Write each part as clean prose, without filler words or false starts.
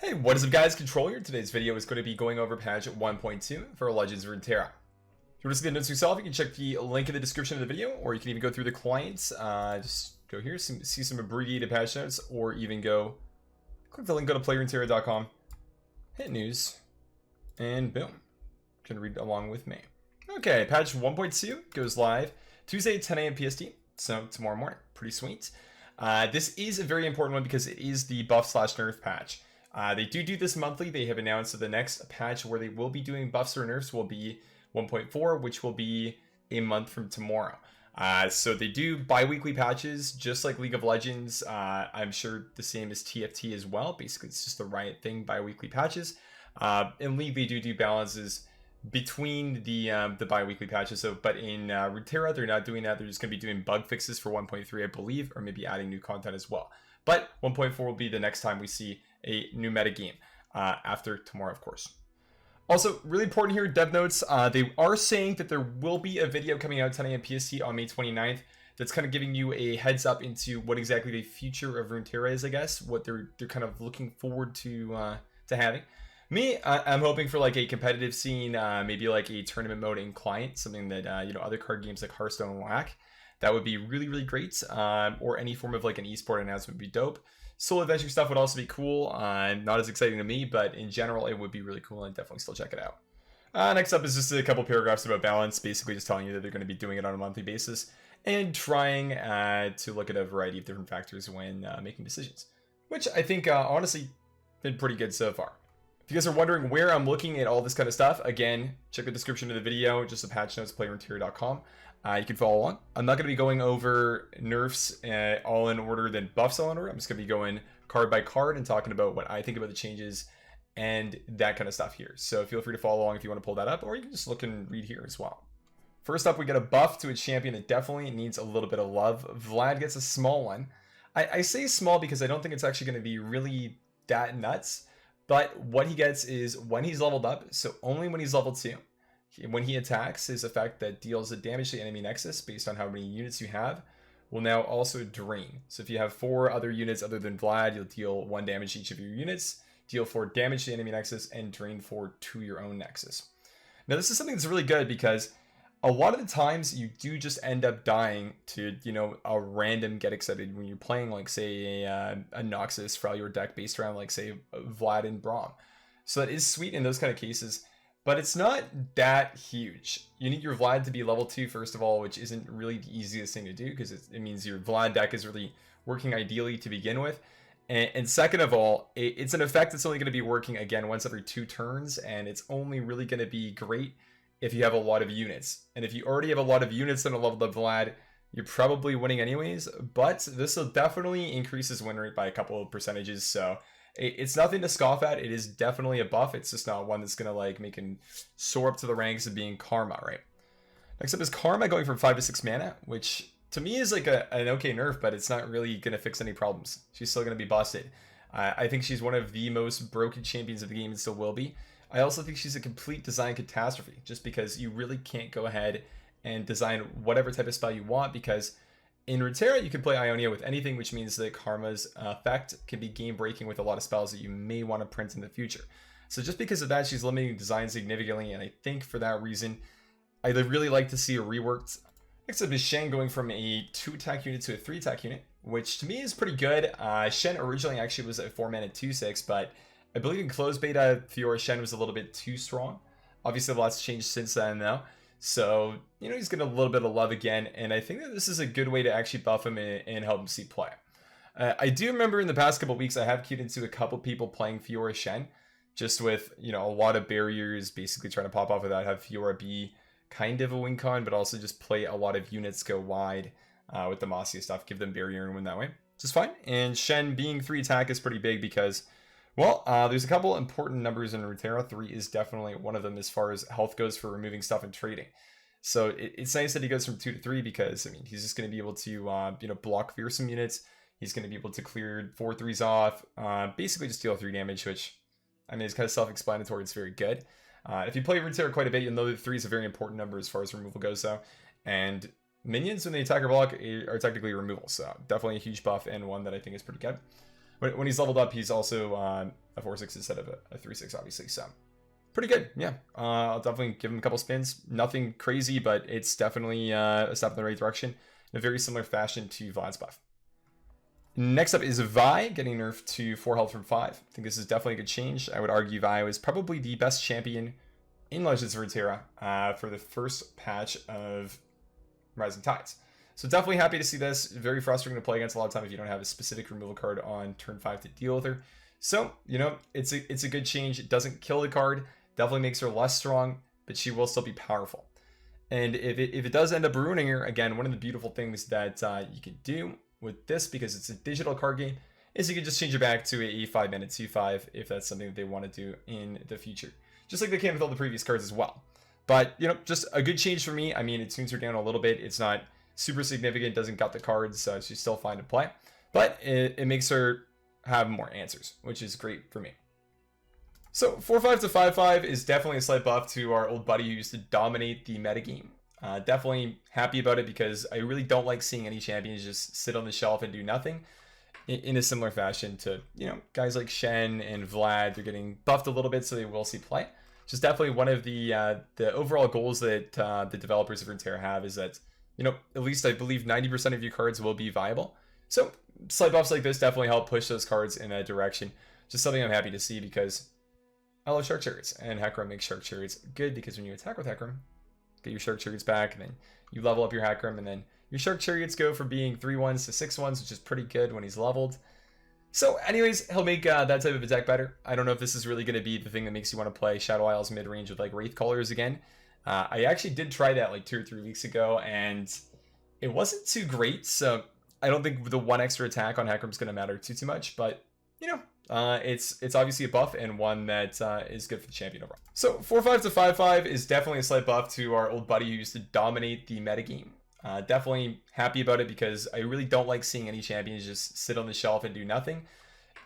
Hey, what is up guys, Control here. Today's video is going to be going over patch 1.2 for Legends of Runeterra. If you want to see the notes yourself, you can check the link in the description of the video, or you can even go through the clients. Just go here, see some abbreviated patch notes, or even go click the link, go to playruneterra.com, hit news, and boom. You can read along with me. Okay, patch 1.2 goes live Tuesday 10 a.m. PST, so tomorrow morning. Pretty sweet. This is a very important one because it is the buff/nerf patch. They do this monthly. They have announced that the next patch where they will be doing buffs or nerfs will be 1.4, which will be a month from tomorrow. So they do bi-weekly patches, just like League of Legends. I'm sure the same as TFT as well. Basically, it's just the Riot thing, bi-weekly patches. In League, they do balances between the bi-weekly patches. So, but in Runeterra, they're not doing that. They're just going to be doing bug fixes for 1.3, I believe, or maybe adding new content as well. But 1.4 will be the next time we see a new meta game, after tomorrow, of course. Also, really important here, dev notes, they are saying that there will be a video coming out 10 a.m. PST on May 29th that's kind of giving you a heads up into what exactly the future of Runeterra is, I guess, what they're kind of looking forward to having. Me, I'm hoping for like a competitive scene, maybe like a tournament mode in client, something that you know, other card games like Hearthstone and WAC. That would be really great, or any form of like an esport announcement would be dope. Solo adventure stuff would also be cool. Not as exciting to me, but in general, it would be really cool, and definitely still check it out. Next up is just a couple paragraphs about balance, basically just telling you that they're going to be doing it on a monthly basis and trying to look at a variety of different factors when making decisions, which I think honestly been pretty good so far. If you guys are wondering where I'm looking at all this kind of stuff, again, check the description of the video, just the patch notes, playruneterra.com. You can follow along. I'm not going to be going over nerfs all in order, then buffs all in order. I'm just going to be going card by card and talking about what I think about the changes and that kind of stuff here. So feel free to follow along if you want to pull that up, or you can just look and read here as well. First up, we get a buff to a champion that definitely needs a little bit of love. Vlad gets a small one. I say small because I don't think it's actually going to be really that nuts. But what he gets is when he's leveled up, so only when he's level 2. When he attacks, his effect that deals the damage to the enemy nexus based on how many units you have will now also drain. So if you have 4 other units other than Vlad, you'll deal 1 damage to each of your units, deal 4 damage to the enemy nexus, and drain 4 to your own nexus. Now this is something that's really good because a lot of the times you do just end up dying to, you know, a random get excited when you're playing like say a Noxus for all your deck based around like say Vlad and Braum. So that is sweet in those kind of cases. But it's not that huge. You need your Vlad to be level 2 first of all, which isn't really the easiest thing to do because it means your Vlad deck is really working ideally to begin with. And second of all, it's an effect that's only going to be working again once every 2 turns, and it's only really going to be great if you have a lot of units. And if you already have a lot of units on a leveled up Vlad, you're probably winning anyways, but this will definitely increase his win rate by a couple of percentages, so it's nothing to scoff at. It is definitely a buff. It's just not one that's going to like make him soar up to the ranks of being Karma, right? Next up is Karma going from 5 to 6 mana, which to me is like an okay nerf, but it's not really going to fix any problems. She's still going to be busted. I think she's one of the most broken champions of the game and still will be. I also think she's a complete design catastrophe just because you really can't go ahead and design whatever type of spell you want, because in Runeterra, you can play Ionia with anything, which means that Karma's effect can be game-breaking with a lot of spells that you may want to print in the future. So just because of that, she's limiting design significantly, and I think for that reason, I'd really like to see her reworked. Next up is Shen going from a 2-attack unit to a 3-attack unit, which to me is pretty good. Shen originally actually was a 4-mana 2/6, but I believe in closed beta, Fiora Shen was a little bit too strong. Obviously, a lot's changed since then, though. So, you know, he's getting a little bit of love again, and I think that this is a good way to actually buff him and help him see play. I do remember in the past couple weeks, I have queued into a couple people playing Fiora Shen, just with, you know, a lot of barriers, basically trying to pop off of that, have Fiora be kind of a win con, but also just play a lot of units, go wide with the Mossy stuff, give them barrier and win that way, which is fine. And Shen being 3 attack is pretty big because, well, there's a couple important numbers in Runeterra. 3 is definitely one of them as far as health goes for removing stuff and trading. So it's nice that he goes from 2 to 3 because, I mean, he's just going to be able to, you know, block fearsome units. He's going to be able to clear 4/3s off, basically just deal 3 damage, which, I mean, is kind of self-explanatory. It's very good. If you play Runeterra quite a bit, you'll know that 3 is a very important number as far as removal goes, though. And minions, when they attack or block, are technically removal. So definitely a huge buff and one that I think is pretty good. when he's leveled up, he's also a 4/6 instead of a 3/6, obviously. So pretty good. Yeah, I'll definitely give him a couple spins. Nothing crazy, but it's definitely a step in the right direction in a very similar fashion to Vlad's buff. Next up is Vi, getting nerfed to 4 health from 5. I think this is definitely a good change. I would argue Vi was probably the best champion in Legends of Runeterra for the first patch of Rising Tides. So definitely happy to see this. Very frustrating to play against a lot of time if you don't have a specific removal card on turn 5 to deal with her. So, you know, it's a good change. It doesn't kill the card. Definitely makes her less strong, but she will still be powerful. And if it does end up ruining her, again, one of the beautiful things that you can do with this, because it's a digital card game, is you can just change it back to a 5-mana 2/5 if that's something that they want to do in the future. Just like they can with all the previous cards as well. But, you know, just a good change for me. I mean, it tunes her down a little bit. It's not super significant, doesn't gut the cards, so she's still fine to play. But it makes her have more answers, which is great for me. So 4/5 to 5/5 is definitely a slight buff to our old buddy who used to dominate the metagame. Definitely happy about it because I really don't like seeing any champions just sit on the shelf and do nothing. In a similar fashion to, you know, guys like Shen and Vlad, they're getting buffed a little bit, so they will see play. Just definitely one of the overall goals that the developers of Runeterra have is that, you know, at least I believe 90% of your cards will be viable. So slight buffs like this definitely help push those cards in that direction. Just something I'm happy to see because I love Shark Chariots, and Hecarim makes Shark Chariots good because when you attack with Hecarim, get your Shark Chariots back, and then you level up your Hecarim, and then your Shark Chariots go from being 3/1s to 6/1s, which is pretty good when he's leveled. So anyways, he'll make that type of a deck better. I don't know if this is really going to be the thing that makes you want to play Shadow Isles mid-range with like Wraith Callers again. I actually did try that like 2 or 3 weeks ago, and it wasn't too great, so I don't think the 1 extra attack on Hecarim is going to matter too much, but, you know, it's obviously a buff and one that is good for the champion overall. So 4/5 to 5/5 is definitely a slight buff to our old buddy who used to dominate the metagame. Definitely happy about it because I really don't like seeing any champions just sit on the shelf and do nothing.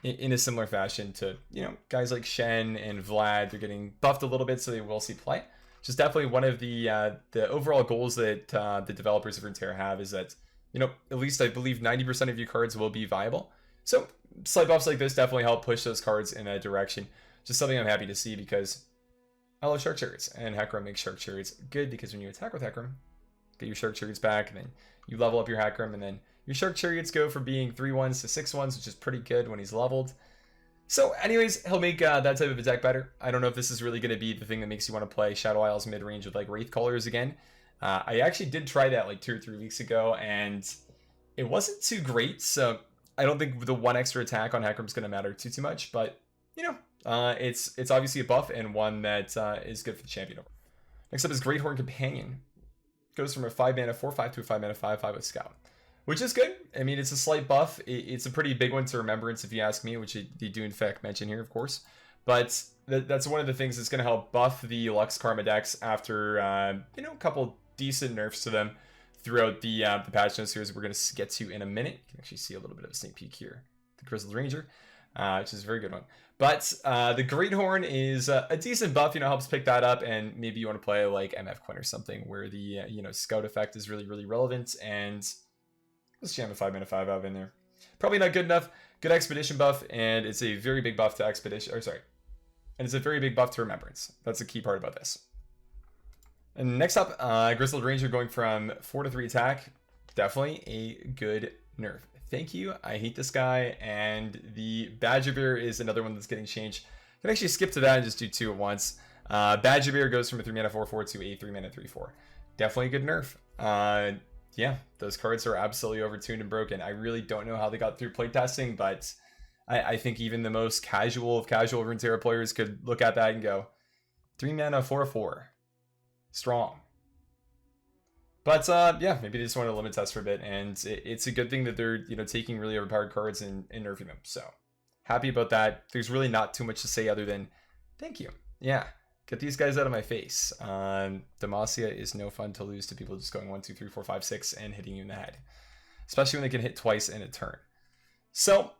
In a similar fashion to, you know, guys like Shen and Vlad, they're getting buffed a little bit, so they will see play. Just definitely one of the overall goals that the developers of Runeterra have is that, you know, at least I believe 90% of your cards will be viable. So slight buffs like this definitely help push those cards in that direction. Just something I'm happy to see because I love Shark Chariots, and Hecarim makes Shark Chariots good because when you attack with Hecarim, get your Shark Chariots back, and then you level up your Hecarim, and then your Shark Chariots go from being 3/1s to 6/1s, which is pretty good when he's leveled. So anyways, he'll make that type of a deck better. I don't know if this is really going to be the thing that makes you want to play Shadow Isles mid-range with like Wraith Callers again. I actually did try that like 2 or 3 weeks ago, and it wasn't too great, so I don't think the 1 extra attack on Hecarim is going to matter too much, but, you know, it's obviously a buff and one that is good for the champion overall. Next up is Great Horn Companion. Goes from a 5-mana 4/5 to a 5-mana 5/5 with Scout, which is good. I mean, it's a slight buff. It's a pretty big one to remembrance if you ask me, which they do in fact mention here, of course. But that's one of the things that's going to help buff the Lux Karma decks after, you know, a couple decent nerfs to them throughout the patch notes here, as we're going to get to in a minute. You can actually see a little bit of a sneak peek here. The Grizzled Ranger, which is a very good one. But the Great Horn is a decent buff, you know, helps pick that up, and maybe you want to play like MF Quinn or something where the, you know, Scout effect is really, really relevant, and let's jam a 5-mana 5/5 in there. Probably not good enough. Good Expedition buff, and it's a very big buff to Expedition, or sorry, and it's a very big buff to Remembrance. That's a key part about this. And next up, Grizzled Ranger going from 4 to 3 attack. Definitely a good nerf. Thank you. I hate this guy. And the Badger Bear is another one that's getting changed. I can actually skip to that and just do 2 at once. Badger Bear goes from a 3-mana 4/4 to a 3-mana 3/4. Definitely a good nerf. Yeah, those cards are absolutely overtuned and broken. I really don't know how they got through playtesting, but I think even the most casual of casual Runeterra players could look at that and go, 3-mana 4/4. Strong. But yeah, maybe they just want to limit test for a bit, and it's a good thing that they're, you know, taking really overpowered cards and nerfing them. So happy about that. There's really not too much to say other than thank you. Yeah, get these guys out of my face. Demacia is no fun to lose to people just going 1, 2, 3, 4, 5, 6 and hitting you in the head, especially when they can hit twice in a turn. So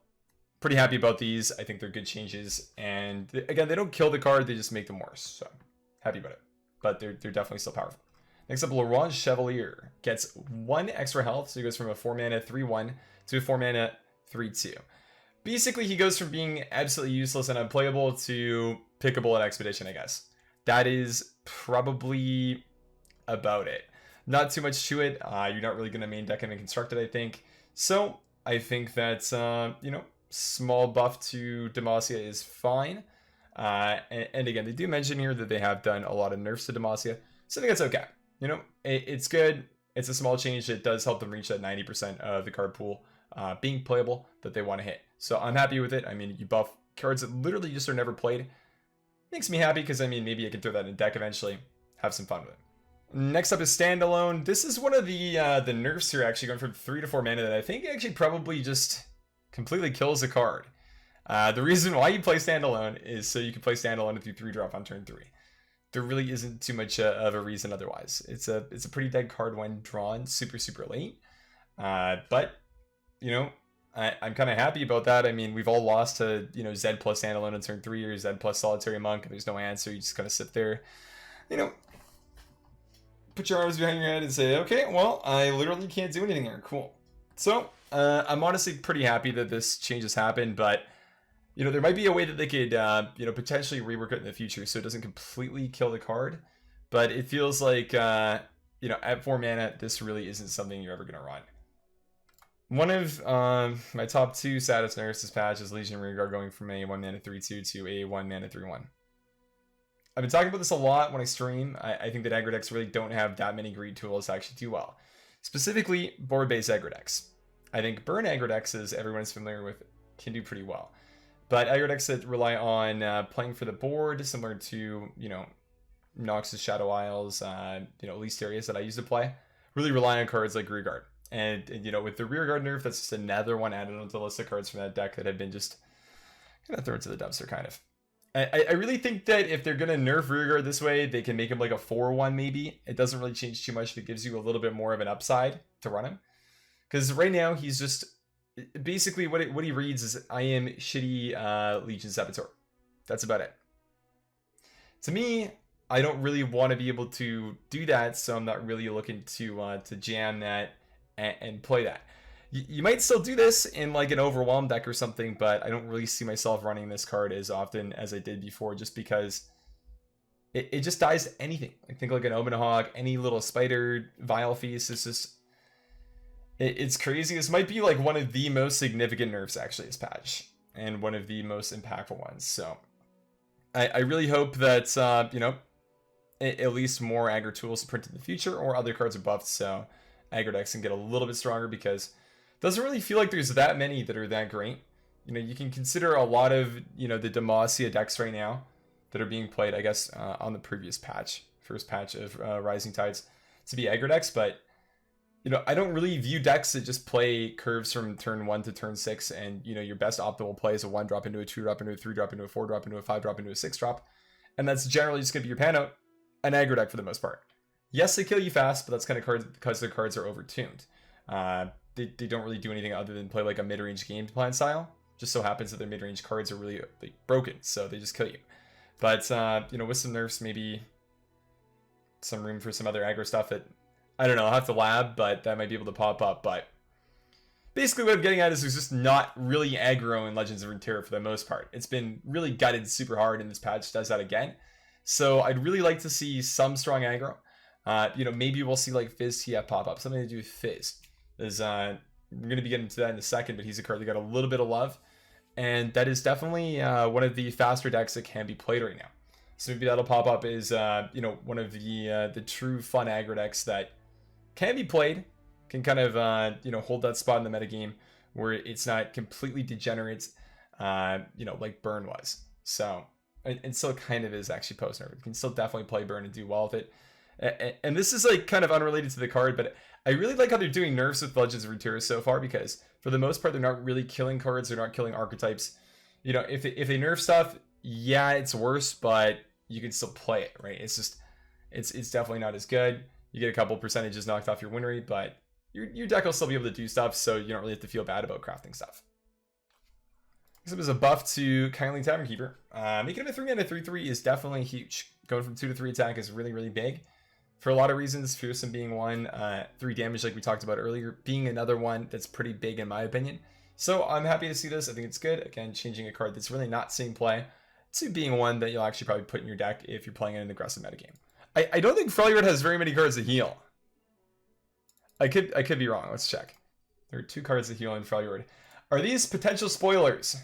pretty happy about these. I think they're good changes, and again, they don't kill the card, they just make them worse. So happy about it, but they're definitely still powerful. Next up, Laurent Chevalier gets 1 extra health, so he goes from a 4-mana 3/1 to a 4-mana 3/2. basically he goes from being absolutely useless and unplayable to pickable at Expedition, I guess. That is probably about it. Not too much to it. You're not really going to main deck him and construct it, I think. So I think that, you know, small buff to Demacia is fine. And again, they do mention here that they have done a lot of nerfs to Demacia. So I think that's okay. You know, it's good. It's a small change that does help them reach that 90% of the card pool being playable that they want to hit. So I'm happy with it. I mean, you buff cards that literally just are never played. Makes me happy because, I mean, maybe I can throw that in deck eventually. Have some fun with it. Next up is Standalone. This is one of the nerfs here, actually going from 3 to 4 mana that I think actually probably just completely kills the card. The reason why you play Standalone is so you can play Standalone if you 3-drop on turn 3. There really isn't too much of a reason otherwise. It's a pretty dead card when drawn super late. But, you know, I'm kind of happy about that. I mean, we've all lost to, you know, Zed plus Standalone on turn 3 or Zed plus Solitary Monk. There's no answer. You just kind of sit there, you know, put your arms behind your head and say, okay, well, I literally can't do anything here. Cool. So, I'm honestly pretty happy that this change has happened, but, you know, there might be a way that they could, you know, potentially rework it in the future so it doesn't completely kill the card. But it feels like, you know, at 4 mana, this really isn't something you're ever going to run. One of my top 2 saddest nerfs this patch is Legion Rearguard going from a 1 mana 3/2 to a 1 mana 3/1. I've been talking about this a lot when I stream. I think that aggro decks really don't have that many greed tools to actually do well. Specifically, board-based aggro decks. I think burn aggro decks, as everyone's familiar with, can do pretty well. But aggro decks that rely on playing for the board, similar to, you know, Nox's Shadow Isles, you know, least areas that I used to play, really rely on cards like Rearguard. And, you know, with the Rearguard nerf, that's just another one added onto the list of cards from that deck that have been just kind of thrown to the dumpster, kind of. I really think that if they're going to nerf Rearguard this way, they can make him like a 4/1 maybe. It doesn't really change too much if it gives you a little bit more of an upside to run him. Because right now, he's just... Basically, what he reads is, I am shitty Legion Saboteur. That's about it. To me, I don't really want to be able to do that, so I'm not really looking to jam that and play that. You might still do this in like an Overwhelm deck or something, but I don't really see myself running this card as often as I did before, just because it just dies to anything. I think like an Omen Hog, any little spider, Vile Feast, it's just... It's crazy. This might be like one of the most significant nerfs actually this patch, and one of the most impactful ones. So I really hope that, you know, at least more aggro tools are printed in the future, or other cards are buffed so aggro decks can get a little bit stronger, because it doesn't really feel like there's that many that are that great. You know, you can consider a lot of, you know, the Demacia decks right now that are being played, I guess, on the previous patch, first patch of Rising Tides, to be aggro decks, but you know, I don't really view decks that just play curves from turn 1 to turn 6, and, you know, your best optimal play is a 1-drop into a 2-drop into a 3-drop into a 4-drop into a 5-drop into a 6-drop, and that's generally just going to be your pan out, an aggro deck for the most part. Yes, they kill you fast, but that's kind of cards because their cards are overtuned. They don't really do anything other than play like a mid-range game plan style. Just so happens that their mid-range cards are really like broken, so they just kill you. But, you know, with some nerfs, maybe some room for some other aggro stuff that... I don't know, I'll have to lab, but that might be able to pop up. But basically what I'm getting at is there's just not really aggro in Legends of Runeterra for the most part. It's been really gutted super hard, and this patch does that again. So I'd really like to see some strong aggro. You know, maybe we'll see like Fizz TF pop up, something to do with Fizz. We're going to be getting to that in a second, but he's a card that got a little bit of love. And that is definitely one of the faster decks that can be played right now. So maybe that'll pop up as, you know, one of the true fun aggro decks that can be played, can kind of, you know, hold that spot in the metagame where it's not completely degenerate, you know, like Burn was. So, and still kind of is actually post-nerf. You can still definitely play Burn and do well with it. And this is like kind of unrelated to the card, but I really like how they're doing nerfs with Legends of Runeterra so far, because for the most part, they're not really killing cards. They're not killing archetypes. You know, if they nerf stuff, yeah, it's worse, but you can still play it, right? It's just, it's definitely not as good. You get a couple percentages knocked off your win rate, but your deck will still be able to do stuff, so you don't really have to feel bad about crafting stuff. This was a buff to Kindly Tavern Keeper. Making him a 3-mana 3/3 is definitely huge. Going from 2 to 3 attack is really, really big. For a lot of reasons, Fearsome being one, 3 damage like we talked about earlier, being another one that's pretty big in my opinion. So I'm happy to see this. I think it's good. Again, changing a card that's really not seeing play to being one that you'll actually probably put in your deck if you're playing in an aggressive metagame. I don't think Freljord has very many cards to heal. I could be wrong. Let's check. There are 2 cards to heal in Freljord. Are these potential spoilers?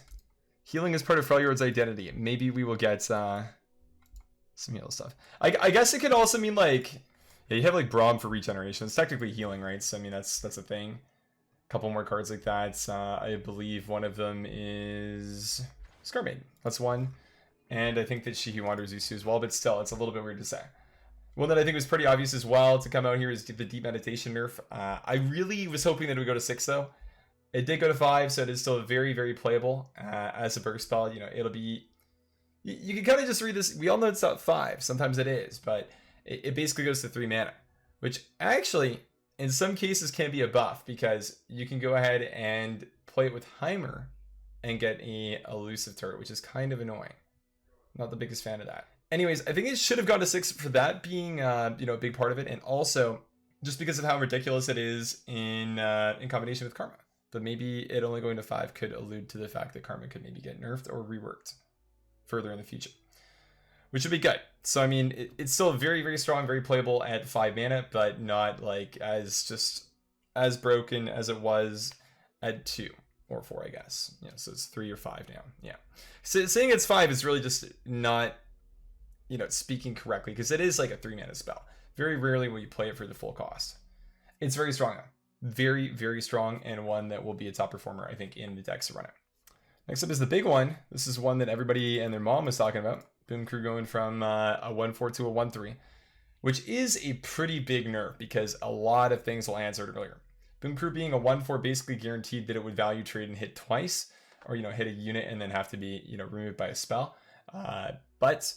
Healing is part of Freljord's identity. Maybe we will get some heal stuff. I guess it could also mean like, yeah, you have like Braum for regeneration. It's technically healing, right? So I mean that's a thing. A couple more cards like that. I believe one of them is Scarmaid. That's one. And I think that She Wanders Zusu as well, but still, it's a little bit weird to say. One that I think was pretty obvious as well to come out here is the Deep Meditation nerf. I really was hoping that it would go to 6 though. It did go to 5, so it is still very, very playable as a burst spell. You know, it'll be... You can kind of just read this. We all know it's not 5. Sometimes it is, but it basically goes to 3 mana, which actually, in some cases, can be a buff because you can go ahead and play it with Heimer and get a elusive turret, which is kind of annoying. Not the biggest fan of that. Anyways, I think it should have gone to 6 for that being, you know, a big part of it, and also just because of how ridiculous it is in combination with Karma. But maybe it only going to 5 could allude to the fact that Karma could maybe get nerfed or reworked further in the future, which would be good. So I mean, it's still very, very strong, very playable at 5 mana, but not like as broken as it was at 2 or 4, I guess. Yeah, so it's 3 or 5 now. Yeah, so saying it's 5 is really just not, you know, speaking correctly, because it is like a 3 mana spell. Very rarely will you play it for the full cost. It's very strong though. Very, very strong, and one that will be a top performer, I think, in the decks to run it. Next up is the big one. This is one that everybody and their mom was talking about. Boom Crew going from a 1-4 to a 1-3, which is a pretty big nerf because a lot of things will answer it earlier. Boom Crew being a 1-4 basically guaranteed that it would value trade and hit twice, or, you know, hit a unit and then have to be, you know, removed by a spell. But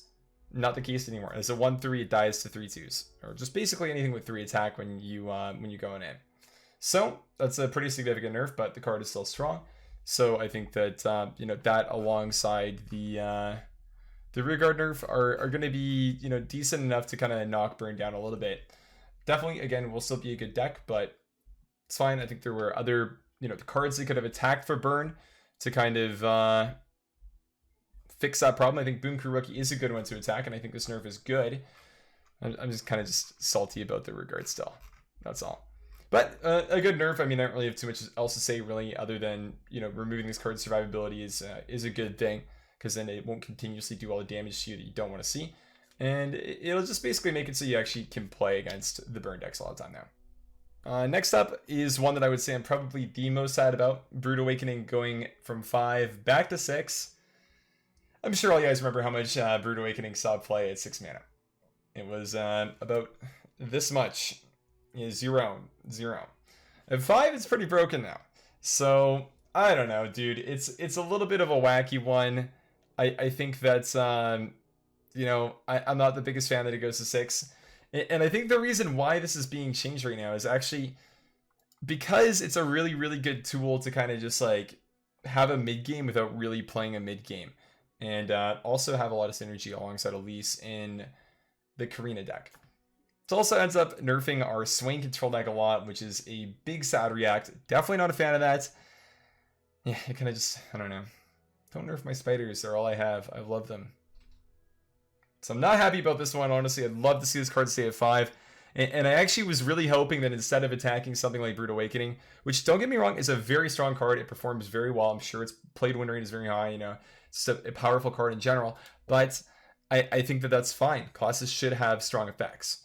not the case anymore. As a 1-3, it dies to 3/2s, or just basically anything with 3 attack when you go in. So that's a pretty significant nerf, but the card is still strong. So I think that you know, that alongside the rearguard nerf are going to be, you know, decent enough to kind of knock Burn down a little bit. Definitely, again, will still be a good deck, but it's fine. I think there were other, you know, the cards that could have attacked for Burn to kind of fix that problem. I think Boom Crew Rookie is a good one to attack, and I think this nerf is good. I'm just kind of salty about the rearguard still. That's all. But a good nerf. I mean, I don't really have too much else to say really, other than, you know, removing this card's survivability is a good thing, because then it won't continuously do all the damage to you that you don't want to see, and it'll just basically make it so you actually can play against the burn decks a lot of time now. Next up is one that I would say I'm probably the most sad about. Brood Awakening going from 5 back to 6. I'm sure all you guys remember how much Brood Awakening saw play at 6 mana. It was about this much. 0. At 5, it's pretty broken now. So I don't know, dude. It's a little bit of a wacky one. I think that's you know, I'm not the biggest fan that it goes to 6, and I think the reason why this is being changed right now is actually because it's a really, really good tool to kind of just like have a mid game without really playing a mid game, and also have a lot of synergy alongside Elise in the Karina deck. It also ends up nerfing our Swain control deck a lot, which is a big sad react. Definitely not a fan of that. Yeah, it kind of just, I don't know. Don't nerf my spiders, they're all I have. I love them. So I'm not happy about this one, honestly. I'd love to see this card stay at 5. And I actually was really hoping that instead of attacking something like Brood Awakening, which, don't get me wrong, is a very strong card. It performs very well. I'm sure its played win rate is very high, you know. It's a powerful card in general. But I think that that's fine. Classes should have strong effects.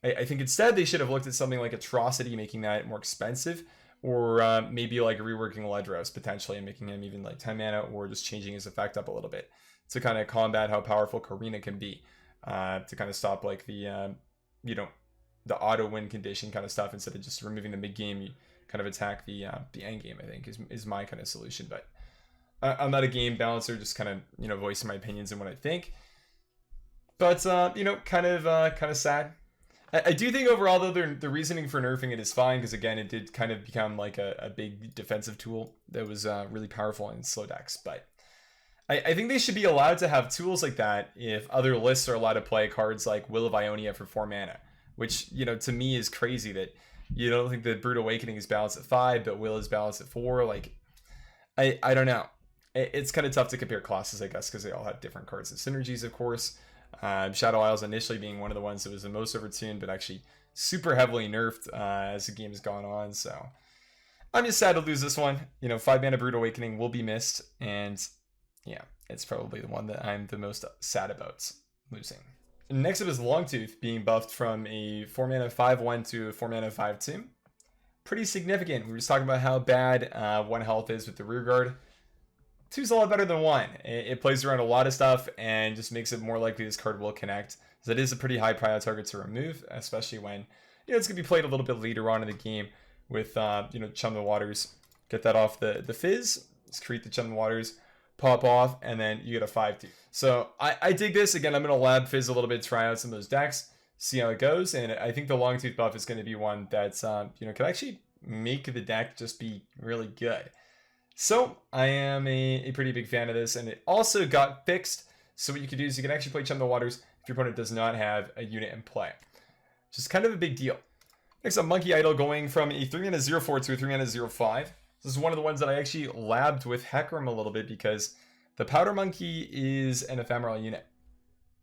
I think instead they should have looked at something like Atrocity, making that more expensive, or maybe like reworking Ledros potentially and making him even like 10 mana, or just changing his effect up a little bit to kind of combat how powerful Karina can be, to kind of stop like the you know, the auto win condition kind of stuff. Instead of just removing the mid game, you kind of attack the end game, I think is my kind of solution. But I'm not a game balancer, just kind of, you know, voicing my opinions and what I think. But you know, kind of sad. I do think overall, though, the reasoning for nerfing it is fine, because again, it did kind of become like a big defensive tool that was really powerful in slow decks. But I think they should be allowed to have tools like that if other lists are allowed to play cards like Will of Ionia for 4 mana, which, you know, to me is crazy that you don't think that Brood Awakening is balanced at 5, but Will is balanced at 4. Like, I don't know. It's kind of tough to compare classes, I guess, because they all have different cards and synergies, of course. Shadow Isles initially being one of the ones that was the most overtuned, but actually super heavily nerfed as the game has gone on. So I'm just sad to lose this one. You know, 5-mana Brood Awakening will be missed, and yeah, it's probably the one that I'm the most sad about losing. Next up is Longtooth being buffed from a 4-mana 5/1 to a 4-mana 5/2. Pretty significant. We were just talking about how bad 1 health is with the Rearguard. 2's a lot better than 1. It plays around a lot of stuff and just makes it more likely this card will connect. So it is a pretty high priority target to remove, especially when it's going to be played a little bit later on in the game with Chum the Waters. Get that off the Fizz, just create the Chum the Waters, pop off, and then you get a 5/2. So I dig this. Again, I'm going to lab Fizz a little bit, try out some of those decks, see how it goes, and I think the Longtooth buff is going to be one that's can actually make the deck just be really good. So I am a pretty big fan of this, and it also got fixed. So what you can do is you can actually play Chum the Waters if your opponent does not have a unit in play, which is kind of a big deal. Next up, Monkey Idol going from a 3-mana 0/4 to a 3-mana 0/5. This is one of the ones that I actually labbed with Hecarim a little bit because the Powder Monkey is an ephemeral unit.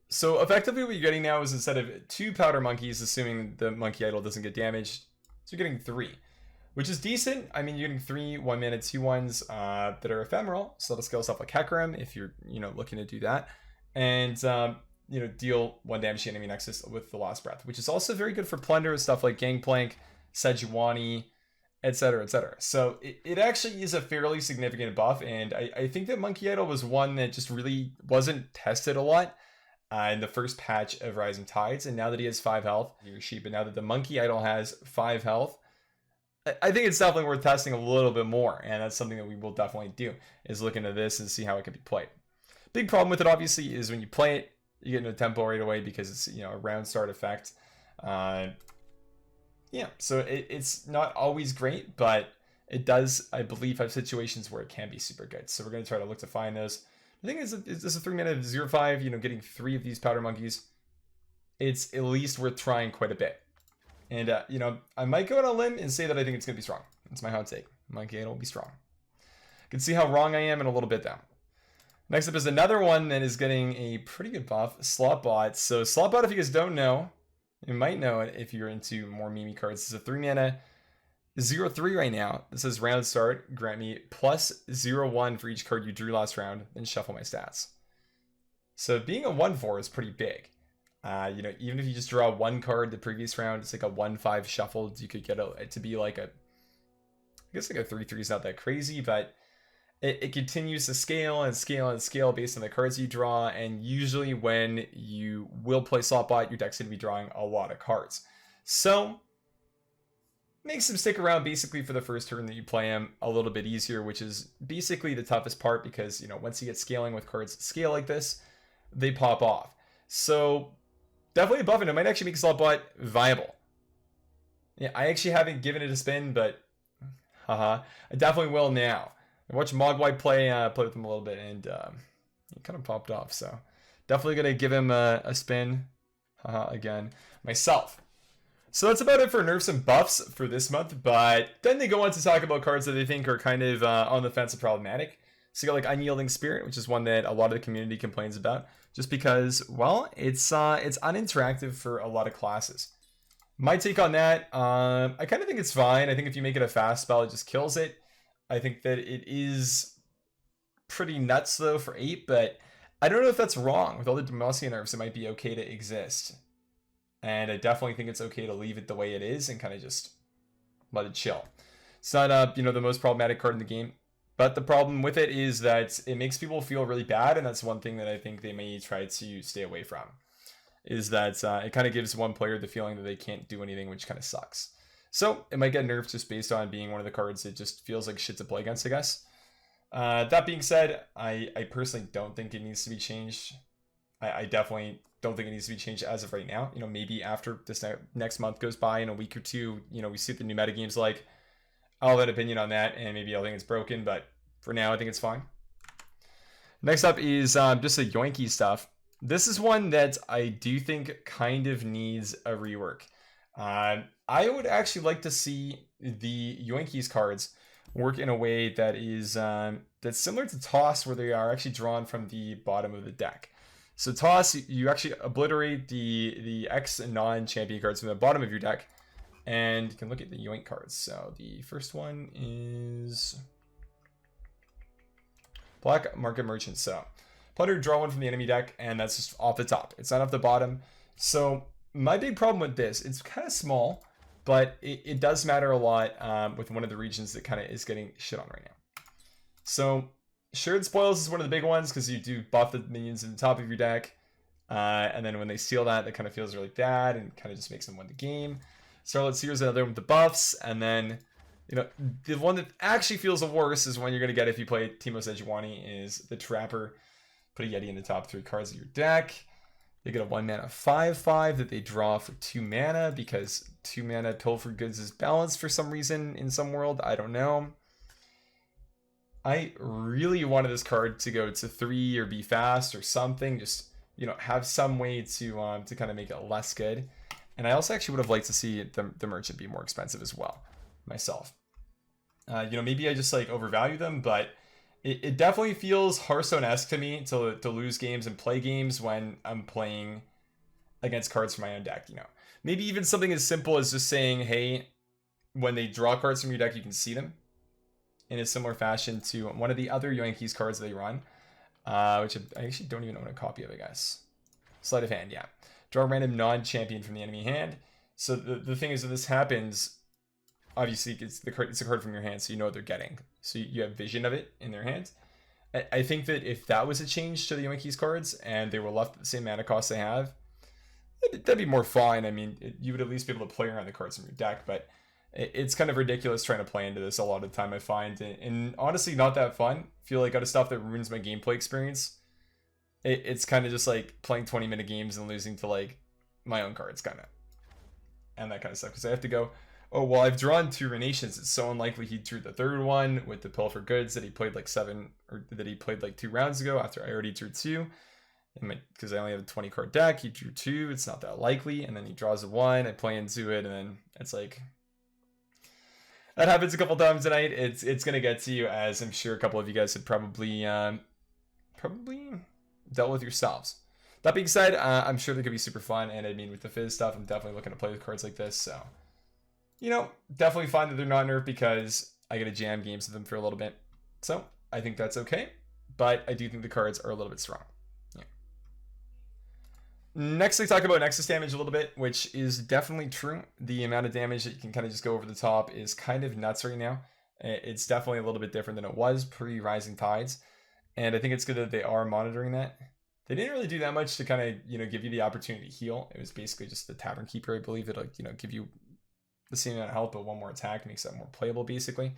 So effectively what you're getting now is instead of 2 Powder Monkeys, assuming the Monkey Idol doesn't get damaged, so you're getting 3. Which is decent. I mean, you're getting 3 1-mana 2/1s that are ephemeral. So that'll scale stuff like Hecarim if you're looking to do that, and deal 1 damage to enemy nexus with the Last Breath, which is also very good for plunder stuff like Gangplank, Sejuani, etc., etc. So it actually is a fairly significant buff, and I think that Monkey Idol was one that just really wasn't tested a lot in the first patch of Rising Tides, and now that he has 5 health, but now that the Monkey Idol has 5 health. I think it's definitely worth testing a little bit more, and that's something that we will definitely do, is look into this and see how it can be played. Big problem with it, obviously, is when you play it, you get into tempo right away because it's a round start effect. So it's not always great, but it does, I believe, have situations where it can be super good. So we're going to try to look to find those. I think it's a 3-mana 0/5, getting 3 of these Powder Monkeys. It's at least worth trying quite a bit. And, I might go on a limb and say that I think it's going to be strong. That's my hot take. Monkey Idol will be strong. You can see how wrong I am in a little bit, though. Next up is another one that is getting a pretty good buff, Slotbot. So Slotbot, if you guys don't know, you might know it if you're into more meme cards. It's a 3-mana 0/3 right now. This says round start, grant me plus 0/1 for each card you drew last round, then shuffle my stats. So being a 1/4 is pretty big. Even if you just draw 1 card the previous round, it's like a 1/5 shuffled. You could get it to be like I guess like a 3/3 is not that crazy, but it continues to scale and scale and scale based on the cards you draw. And usually when you will play Slotbot, your deck's going to be drawing a lot of cards. So makes him stick around basically for the first turn that you play him a little bit easier, which is basically the toughest part because, once you get scaling with cards scale like this, they pop off. So definitely a buff, and it might actually make Slotbot viable. Yeah, I actually haven't given it a spin, but I definitely will now. I watched Mogwai play with him a little bit, and he kind of popped off. So definitely going to give him a spin again myself. So that's about it for nerfs and buffs for this month, but then they go on to talk about cards that they think are kind of on the fence and problematic. So you got like Unyielding Spirit, which is one that a lot of the community complains about, just because, well, it's uninteractive for a lot of classes. My take on that, I kind of think it's fine. I think if you make it a fast spell, it just kills it. I think that it is pretty nuts though for 8, but I don't know if that's wrong. With all the Demacia nerfs, it might be okay to exist. And I definitely think it's okay to leave it the way it is and kind of just let it chill. It's not the most problematic card in the game. But the problem with it is that it makes people feel really bad, and that's one thing that I think they may try to stay away from. Is that it kind of gives one player the feeling that they can't do anything, which kind of sucks. So it might get nerfed just based on being one of the cards that just feels like shit to play against, I guess. That being said, I personally don't think it needs to be changed. I definitely don't think it needs to be changed as of right now. Maybe after this next month goes by, in a week or two, we see what the new metagame's like. I'll have an opinion on that, and maybe I'll think it's broken, but for now, I think it's fine. Next up is just the Yoinky stuff. This is one that I do think kind of needs a rework. I would actually like to see the Yoinky's cards work in a way that is that's similar to Toss, where they are actually drawn from the bottom of the deck. So Toss, you actually obliterate the X and non-champion cards from the bottom of your deck, and you can look at the Yoink cards. So the first one is Black Market Merchant. So Plunder, draw one from the enemy deck, and that's just off the top. It's not off the bottom. So my big problem with this, it's kind of small, but it does matter a lot with one of the regions that kind of is getting shit on right now. So Shared Spoils is one of the big ones because you do buff the minions at the top of your deck. And then when they steal that, that kind of feels really bad and kind of just makes them win the game. Starlet Seer is another one with the buffs. And then, you know, the one that actually feels the worst is one you're going to get if you play Teemo Sejuani is the Trapper. Put a Yeti in the top 3 cards of your deck. They get a 1-mana 5/5 that they draw for 2 mana because 2 mana Pilfer Goods is balanced for some reason in some world. I don't know. I really wanted this card to go to 3 or be fast or something. Just, you know, have some way to kind of make it less good. And I also actually would have liked to see the merchant be more expensive as well, myself. You know, maybe I just like overvalue them, but it definitely feels Hearthstone-esque to me to lose games and play games when I'm playing against cards from my own deck, you know. Maybe even something as simple as just saying, hey, when they draw cards from your deck, you can see them in a similar fashion to one of the other Yankees cards they run, which I actually don't even own a copy of, I guess. Sleight of Hand, yeah. Draw a random non-champion from the enemy hand. So the thing is, when this happens, obviously it's a card from your hand, so you know what they're getting. So you have vision of it in their hand. I think that if that was a change to the Yankees cards and they were left at the same mana cost they have, that'd be more fun. I mean, you would at least be able to play around the cards from your deck, but it's kind of ridiculous trying to play into this a lot of the time, I find. And honestly, not that fun. Feel like out of stuff that ruins my gameplay experience. It's kind of just like playing 20-minute games and losing to like my own cards, kind of. And that kind of stuff. Because I have to go, oh, well, I've drawn 2 Renations. It's so unlikely he drew the 3rd one with the Pilfer Goods that he played like 7, or that he played like 2 rounds ago after I already drew 2. Because I only have a 20 card deck, he drew 2. It's not that likely. And then he draws a 1. I play into it, and then it's like, that happens a couple times tonight. It's gonna get to you, as I'm sure a couple of you guys had probably dealt with yourselves. That being said, I'm sure they could be super fun, and I mean, with the Fizz stuff, I'm definitely looking to play with cards like this. So, you know, definitely fine that they're not nerfed because I get to jam games with them for a little bit. So I think that's okay, but I do think the cards are a little bit strong. Next, I talk about Nexus damage a little bit, which is definitely true. The amount of damage that you can kind of just go over the top is kind of nuts right now. It's definitely a little bit different than it was pre-Rising Tides, and I think it's good that they are monitoring that. They didn't really do that much to kind of, you know, give you the opportunity to heal. It was basically just the Tavern Keeper, I believe, that'll, you know, give you the same amount of health, but 1 more attack, makes that more playable, basically.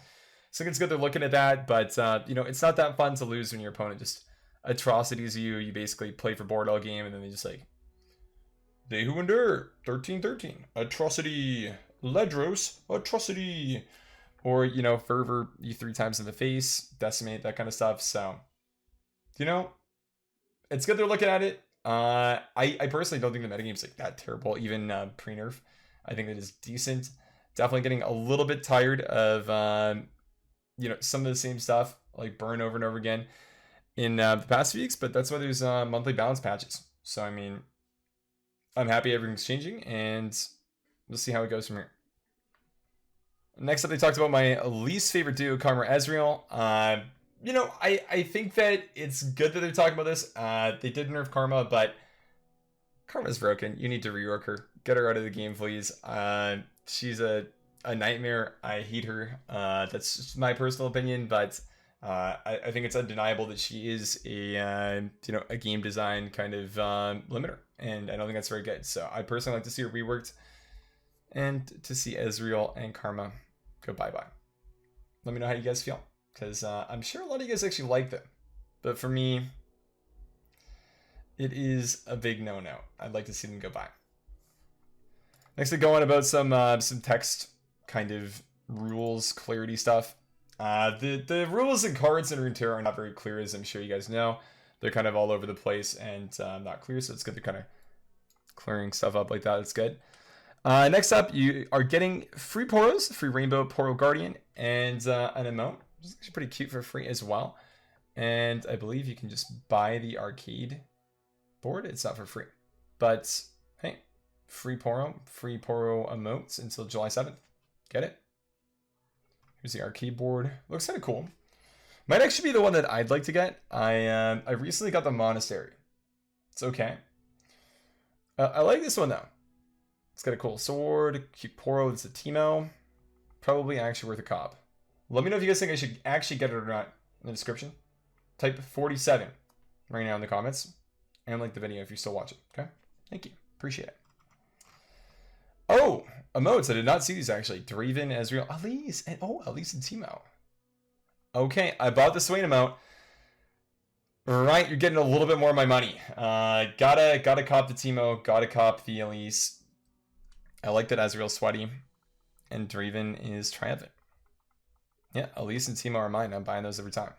So it's good they're looking at that, but, you know, it's not that fun to lose when your opponent just atrocities you. You basically play for board all game, and then they just like, they who endure, 13-13, atrocity, Ledros, atrocity, or, you know, Fervor you 3 times in the face, decimate, that kind of stuff. So, you know, it's good they're looking at it. I personally don't think the metagame's like that terrible, even pre-nerf. I think it is decent. Definitely getting a little bit tired of, you know, some of the same stuff, like burn over and over again in the past weeks, but that's why there's monthly balance patches. So, I mean, I'm happy everything's changing, and we'll see how it goes from here. Next up, they talked about my least favorite duo, Karma Ezreal. You know, I think that it's good that they're talking about this. They did nerf Karma, but Karma's broken. You need to rework her. Get her out of the game, please. She's a nightmare. I hate her. That's just my personal opinion, but I think it's undeniable that she is a you know, a game design kind of limiter, and I don't think that's very good. So I personally like to see her reworked, and to see Ezreal and Karma go bye-bye. Let me know how you guys feel, because I'm sure a lot of you guys actually like them, but for me, it is a big no-no. I'd like to see them go by. Next, I go on about some text kind of rules, clarity stuff. The rules and cards in Runeterra are not very clear, as I'm sure you guys know. They're kind of all over the place and not clear, so it's good they're kind of clearing stuff up like that. It's good. Next up, you are getting free Poros, free Rainbow Poro Guardian, and an emote, which is actually pretty cute for free as well. And I believe you can just buy the arcade board. It's not for free, but hey, free Poro emotes until July 7th. Get it? Here's the arcade board. Looks kind of cool. Might actually be the one that I'd like to get. I recently got the Monastery. It's okay. I like this one though. It's got a cool sword, cute Poro. It's a Teemo. Probably actually worth a cop. Let me know if you guys think I should actually get it or not in the description. Type 47 right now in the comments. And like the video if you're still watching. Okay? Thank you. Appreciate it. Oh, emotes. I did not see these actually. Draven, Ezreal, Elise, and Elise and Teemo. Okay, I bought the Swain emote. Right, you're getting a little bit more of my money. Gotta cop the Teemo, gotta cop the Elise. I like that Ezreal's sweaty. And Draven is triumphant. Yeah, Elise and Teemo are mine. I'm buying those every time.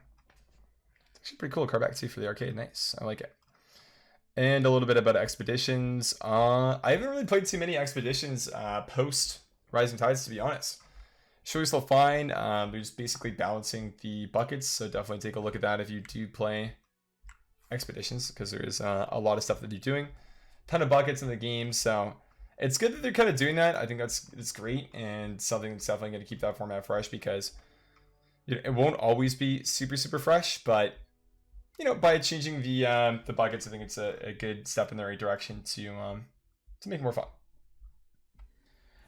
It's actually pretty cool card back too for the arcade. Nice. I like it. And a little bit about expeditions. I haven't really played too many expeditions post Rising Tides, to be honest. Sure, still fine. They're just basically balancing the buckets, so definitely take a look at that if you do play expeditions, because there is a lot of stuff that you're doing. Ton of buckets in the game, so it's good that they're kind of doing that. I think it's great, and something that's definitely going to keep that format fresh, because it won't always be super fresh, but by changing the buckets, I think it's a good step in the right direction to make it more fun.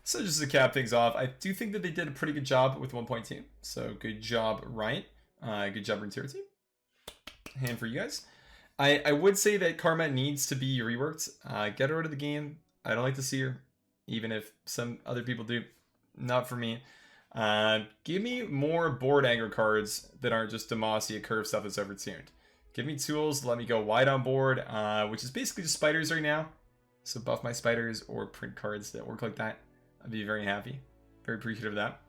So just to cap things off, I do think that they did a pretty good job with 1.2. So good job, Ryan. Good job, Runeterra team. Hand for you guys. I would say that Karma needs to be reworked. Get her out of the game. I don't like to see her, even if some other people do. Not for me. Give me more board aggro cards that aren't just Demacia curve stuff that's overtuned. Give me tools, let me go wide on board, which is basically just spiders right now. So buff my spiders or print cards that work like that. I'd be very happy. Very appreciative of that.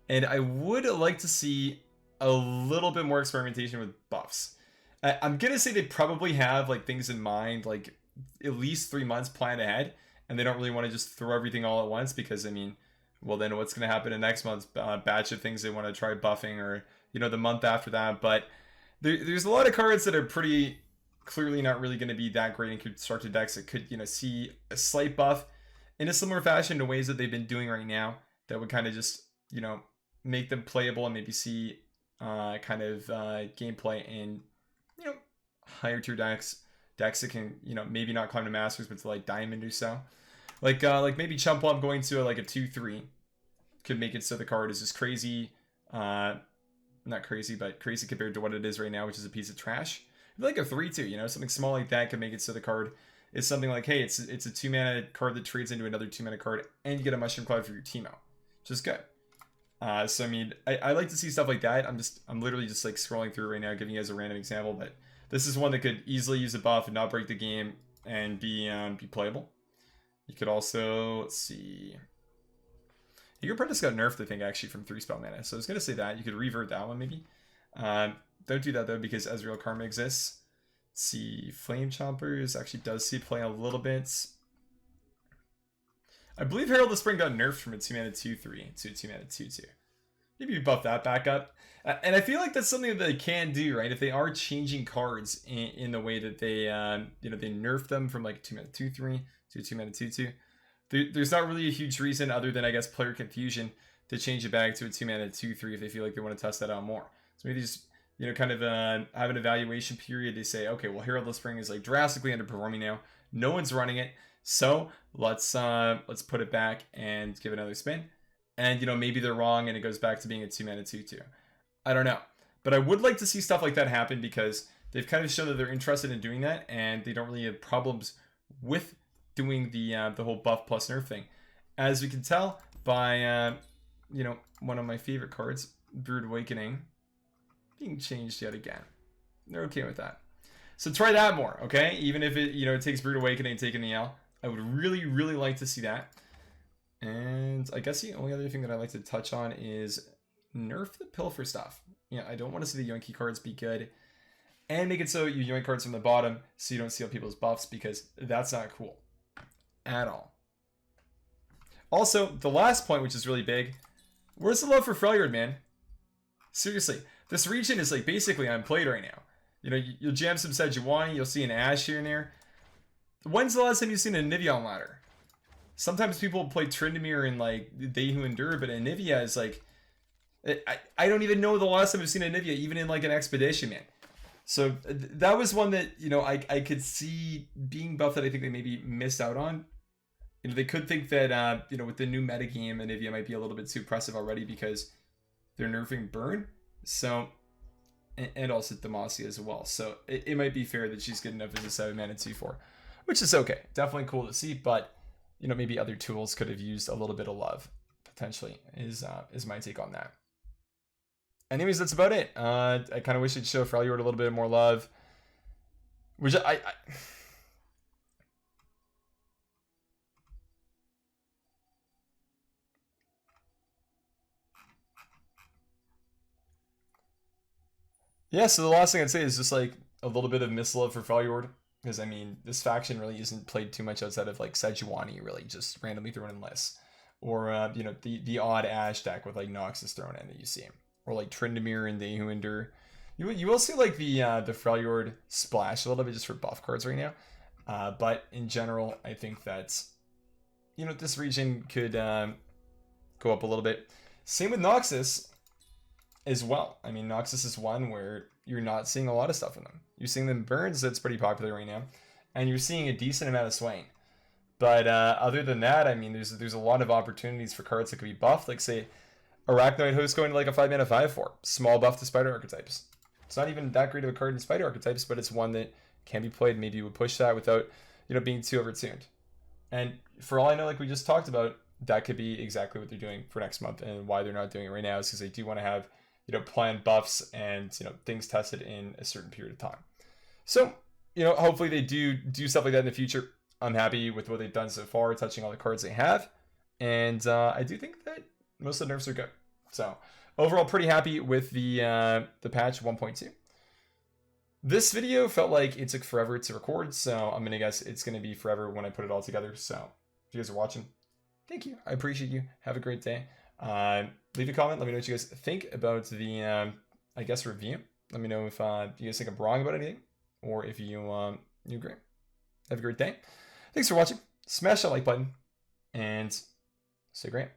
And I would like to see a little bit more experimentation with buffs. I'm going to say they probably have like things in mind, like at least 3 months planned ahead. And they don't really want to just throw everything all at once, because I mean, well then what's going to happen in next month's batch of things they want to try buffing, or the month after that. But there's a lot of cards that are pretty clearly not really going to be that great in constructed decks that could see a slight buff in a similar fashion to ways that they've been doing right now, that would kind of just make them playable, and maybe see gameplay in higher tier decks that can maybe not climb to Masters, but to like Diamond or so. Like maybe Chump Lump going to like a 2/3 could make it so the card is just crazy. Not crazy, but crazy compared to what it is right now, which is a piece of trash. Like a 3/2, something small like that could make it so the card is something like, hey, it's a 2-mana card that trades into another 2-mana card, and you get a Mushroom Cloud for your Teemo, which is good. So I mean, I like to see stuff like that. I'm literally just like scrolling through right now, giving you guys a random example, but this is one that could easily use a buff and not break the game and be playable. You could also, let's see, Eager Apprentice got nerfed, I think, actually from 3 spell mana. So I was gonna say that you could revert that one maybe. Don't do that though, because Ezreal Karma exists. Let's see, Flame Chompers actually does see play a little bit. I believe Herald of the Spring got nerfed from a 2-mana 2/3 to a 2-mana 2/2. Maybe you buff that back up. And I feel like that's something that they can do, right? If they are changing cards in the way that they, they nerf them from like 2-mana 2/3 to a 2-mana 2/2. There's not really a huge reason other than, I guess, player confusion to change it back to a 2-mana 2/3 if they feel like they want to test that out more. So maybe just, kind of have an evaluation period. They say, okay, well, Herald of the Spring is like drastically underperforming now. No one's running it. So let's put it back and give it another spin. And, maybe they're wrong and it goes back to being a 2-mana 2/2. I don't know. But I would like to see stuff like that happen, because they've kind of shown that they're interested in doing that, and they don't really have problems with doing the whole buff plus nerf thing. As we can tell by, one of my favorite cards, Brood Awakening, being changed yet again. They're okay with that. So try that more, okay? Even if it, it takes Brood Awakening taking the L. I would really like to see that. And I guess the only other thing that I like to touch on is nerf the pilfer stuff. I don't want to see the Yoinky cards be good. And make it so you yoink cards from the bottom so you don't steal people's buffs, because that's not cool at all. Also, the last point, which is really big, Where's the love for Freljord, man? Seriously, this region is like basically unplayed right now. You know, you'll jam some Sejuani, you'll see an Ashe here and there. When's the last time you've seen a Nivea on ladder? Sometimes people play Tryndamere and like They Who Endure, but Anivia is like, I don't even know the last time I've seen Anivia, even in like an expedition, man. So that was one that, you know, I could see being buffed that I think they maybe missed out on. You know, they could think that, you know, with the new metagame, Anivia might be a little bit too oppressive already because they're nerfing Burn. So, and also Demacia as well. So it might be fair that she's good enough as a 7-mana 2/4, which is okay. Definitely cool to see, but, you know, maybe other tools could have used a little bit of love, potentially, is my take on that. Anyways, that's about it. I kind of wish it'd show Freljord a little bit more love. Which I yeah, so the last thing I'd say is just like a little bit of mislove for Freljord. Because, I mean, this faction really isn't played too much outside of, like, Sejuani, really, just randomly thrown in lists. Or, you know, the odd Ashe deck with, like, Noxus thrown in that you see. Or, like, Tryndamere and They Who Endure. You will see, like, the Freljord splash a little bit just for buff cards right now. But, in general, I think that, you know, this region could go up a little bit. Same with Noxus as well. I mean, Noxus is one where you're not seeing a lot of stuff in them. You're seeing them burns, that's pretty popular right now, and you're seeing a decent amount of Swain. But other than that, I mean, there's a lot of opportunities for cards that could be buffed, like say Arachnoid Host going to like a 5-mana 5/4, small buff to Spider archetypes. It's not even that great of a card in Spider archetypes, but it's one that can be played. Maybe you would push that without, you know, being too overtuned. And for all I know, like we just talked about, that could be exactly what they're doing for next month, and why they're not doing it right now is because they do want to have, you know, planned buffs and, you know, things tested in a certain period of time. So, you know, hopefully they do stuff like that in the future. I'm happy with what they've done so far, touching all the cards they have. And I do think that most of the nerfs are good. So, overall, pretty happy with the patch 1.2. This video felt like it took forever to record, so I'm going to guess it's going to be forever when I put it all together. So, if you guys are watching, thank you. I appreciate you. Have a great day. Leave a comment. Let me know what you guys think about the, I guess, review. Let me know if you guys think I'm wrong about anything, or if you agree. Have a great day. Thanks for watching. Smash that like button, and stay great.